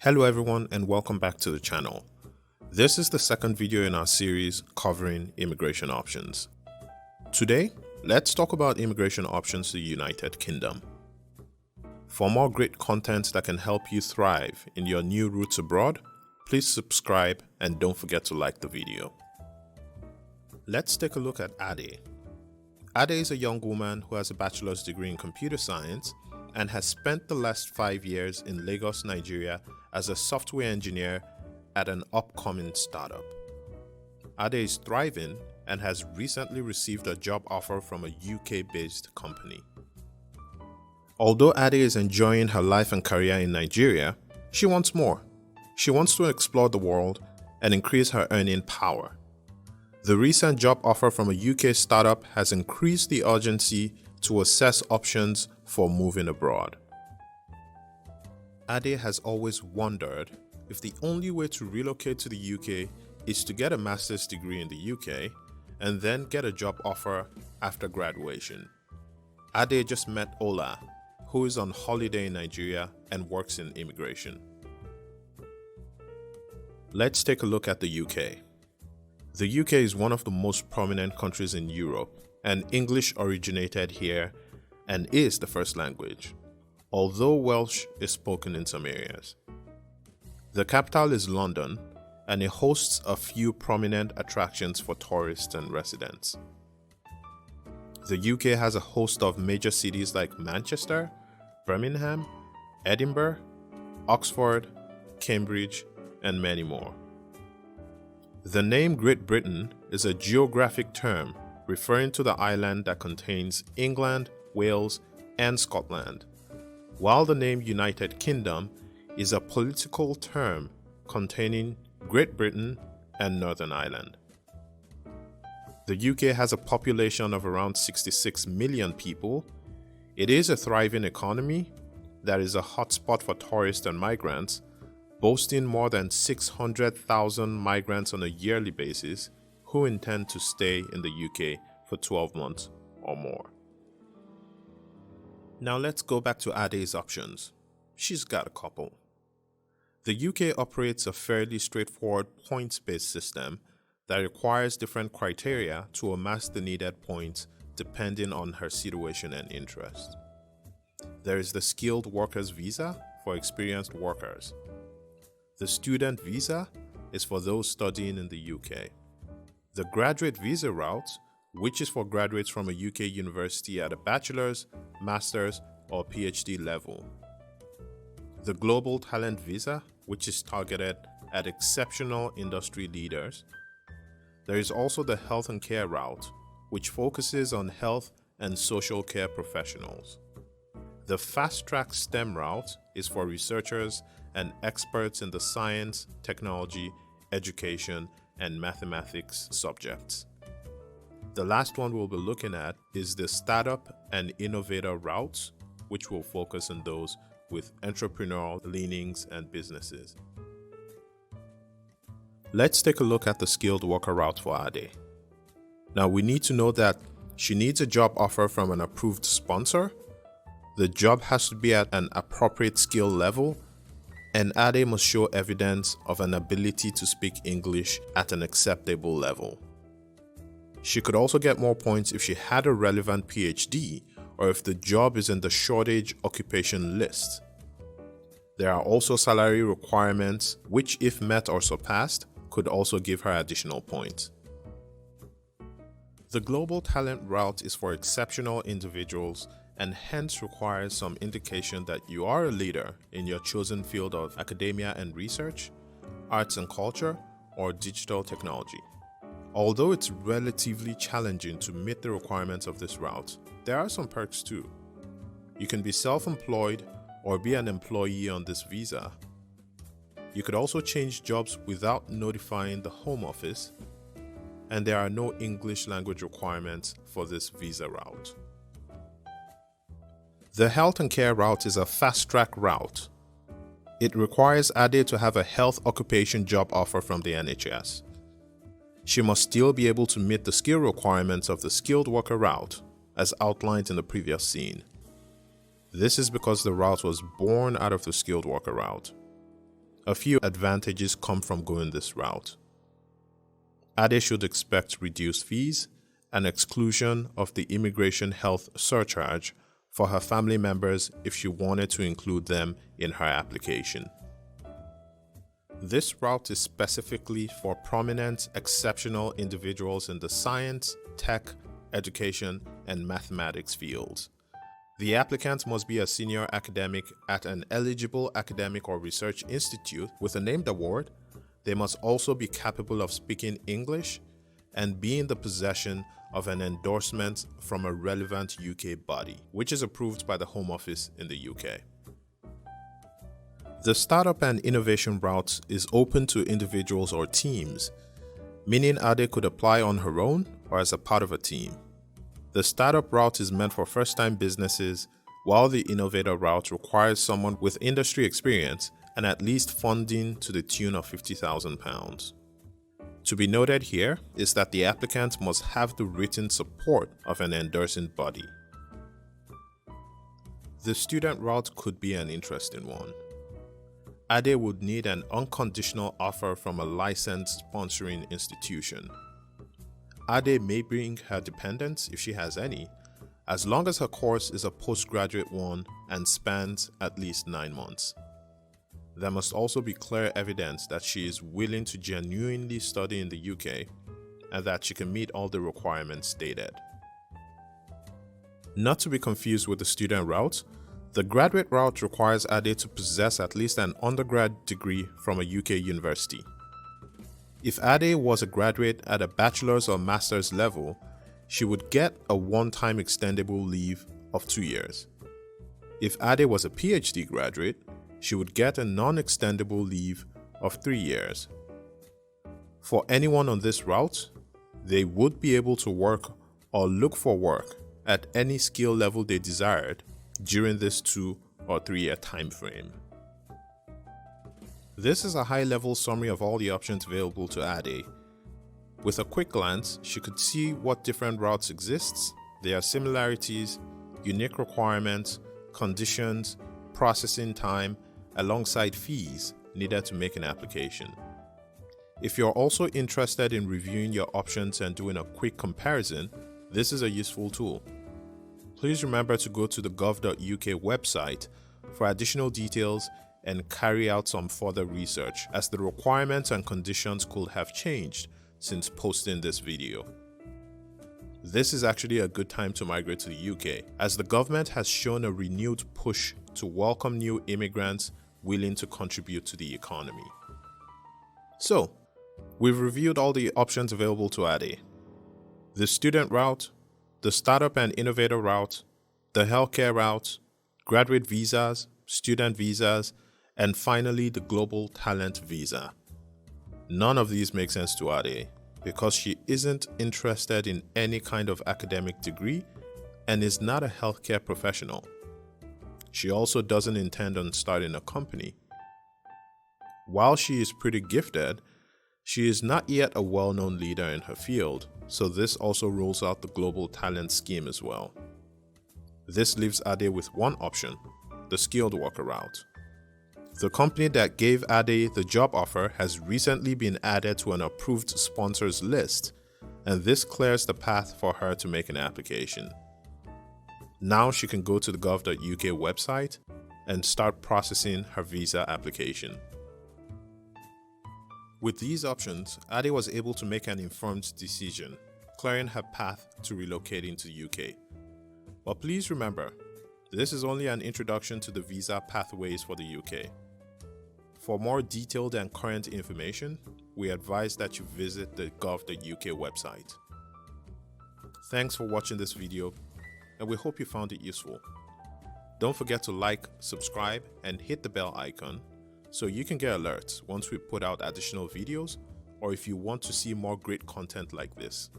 Hello everyone and welcome back to the channel. This is the second video in our series covering immigration options. Today, let's talk about immigration options to the United Kingdom. For more great content that can help you thrive in your new roots abroad, please subscribe and don't forget to like the video. Let's take a look at Ade. Ade is a young woman who has a bachelor's degree in computer science and has spent the last 5 years in Lagos, Nigeria as a software engineer at an upcoming startup. Ade is thriving and has recently received a job offer from a UK-based company. Although Ade is enjoying her life and career in Nigeria, she wants more. She wants to explore the world and increase her earning power. The recent job offer from a UK startup has increased the urgency to assess options for moving abroad. Ade has always wondered if the only way to relocate to the UK is to get a master's degree in the UK and then get a job offer after graduation. Ade just met Ola, who is on holiday in Nigeria and works in immigration. Let's take a look at the UK. The UK is one of the most prominent countries in Europe, and English originated here and is the first language, although Welsh is spoken in some areas. The capital is London, and it hosts a few prominent attractions for tourists and residents. The UK has a host of major cities like Manchester, Birmingham, Edinburgh, Oxford, Cambridge, and many more. The name Great Britain is a geographic term referring to the island that contains England, Wales, and Scotland, while the name United Kingdom is a political term containing Great Britain and Northern Ireland. The UK has a population of around 66 million people. It is a thriving economy that is a hotspot for tourists and migrants, boasting more than 600,000 migrants on a yearly basis who intend to stay in the UK for 12 months or more. Now let's go back to Ade's options. She's got a couple. The UK operates a fairly straightforward points-based system that requires different criteria to amass the needed points depending on her situation and interest. There is the skilled workers visa for experienced workers. The student visa is for those studying in the UK. The graduate visa route, which is for graduates from a UK university at a bachelor's, master's, or PhD level. The global talent visa, which is targeted at exceptional industry leaders. There is also the health and care route, which focuses on health and social care professionals. The fast-track STEM route is for researchers and experts in the science, technology, education, and mathematics subjects. The last one we'll be looking at is the startup and innovator routes, which will focus on those with entrepreneurial leanings and businesses. Let's take a look at the skilled worker route for Ade. Now we need to know that she needs a job offer from an approved sponsor. The job has to be at an appropriate skill level, and Ade must show evidence of an ability to speak English at an acceptable level. She could also get more points if she had a relevant PhD or if the job is in the shortage occupation list. There are also salary requirements which, if met or surpassed, could also give her additional points. The global talent route is for exceptional individuals and hence requires some indication that you are a leader in your chosen field of academia and research, arts and culture, or digital technology. Although it's relatively challenging to meet the requirements of this route, there are some perks too. You can be self-employed or be an employee on this visa. You could also change jobs without notifying the Home Office, and there are no English language requirements for this visa route. The health and care route is a fast-track route. It requires Ade to have a health occupation job offer from the NHS. She must still be able to meet the skill requirements of the skilled worker route, as outlined in the previous scene. This is because the route was born out of the skilled worker route. A few advantages come from going this route. Ade should expect reduced fees and exclusion of the immigration health surcharge for her family members if she wanted to include them in her application. This route is specifically for prominent, exceptional individuals in the science, tech, education, and mathematics fields. The applicant must be a senior academic at an eligible academic or research institute with a named award. They must also be capable of speaking English and be in the possession of an endorsement from a relevant UK body, which is approved by the Home Office in the UK. The startup and innovation route is open to individuals or teams, meaning Ade could apply on her own or as a part of a team. The startup route is meant for first-time businesses, while the innovator route requires someone with industry experience and at least funding to the tune of £50,000. To be noted here is that the applicant must have the written support of an endorsing body. The student route could be an interesting one. Ade would need an unconditional offer from a licensed sponsoring institution. Ade may bring her dependents if she has any, as long as her course is a postgraduate one and spans at least 9 months. There must also be clear evidence that she is willing to genuinely study in the UK and that she can meet all the requirements stated. Not to be confused with the student route, the graduate route requires Ade to possess at least an undergrad degree from a UK university. If Ade was a graduate at a bachelor's or master's level, she would get a one-time extendable leave of 2 years. If Ade was a PhD graduate, she would get a non-extendable leave of 3 years. For anyone on this route, they would be able to work or look for work at any skill level they desired during this 2 or 3 year time frame. This is a high-level summary of all the options available to Ade. With a quick glance, she could see what different routes exist, their similarities, unique requirements, conditions, processing time, alongside fees needed to make an application. If you're also interested in reviewing your options and doing a quick comparison, this is a useful tool. Please remember to go to the gov.uk website for additional details and carry out some further research, as the requirements and conditions could have changed since posting this video. This is actually a good time to migrate to the UK, as the government has shown a renewed push to welcome new immigrants willing to contribute to the economy. So, we've reviewed all the options available to Ade: the student route, the startup and innovator route, the healthcare route, graduate visas, student visas, and finally the global talent visa. None of these make sense to Ade because she isn't interested in any kind of academic degree and is not a healthcare professional. She also doesn't intend on starting a company. While she is pretty gifted, she is not yet a well-known leader in her field, so this also rules out the global talent scheme as well. This leaves Ade with one option: the skilled worker route. The company that gave Ade the job offer has recently been added to an approved sponsors list, and this clears the path for her to make an application. Now she can go to the gov.uk website and start processing her visa application. With these options, Ade was able to make an informed decision, clearing her path to relocating to the UK. But please remember, this is only an introduction to the visa pathways for the UK. For more detailed and current information, we advise that you visit the gov.uk website. Thanks for watching this video, and we hope you found it useful. Don't forget to like, subscribe, and hit the bell icon so you can get alerts once we put out additional videos, or if you want to see more great content like this.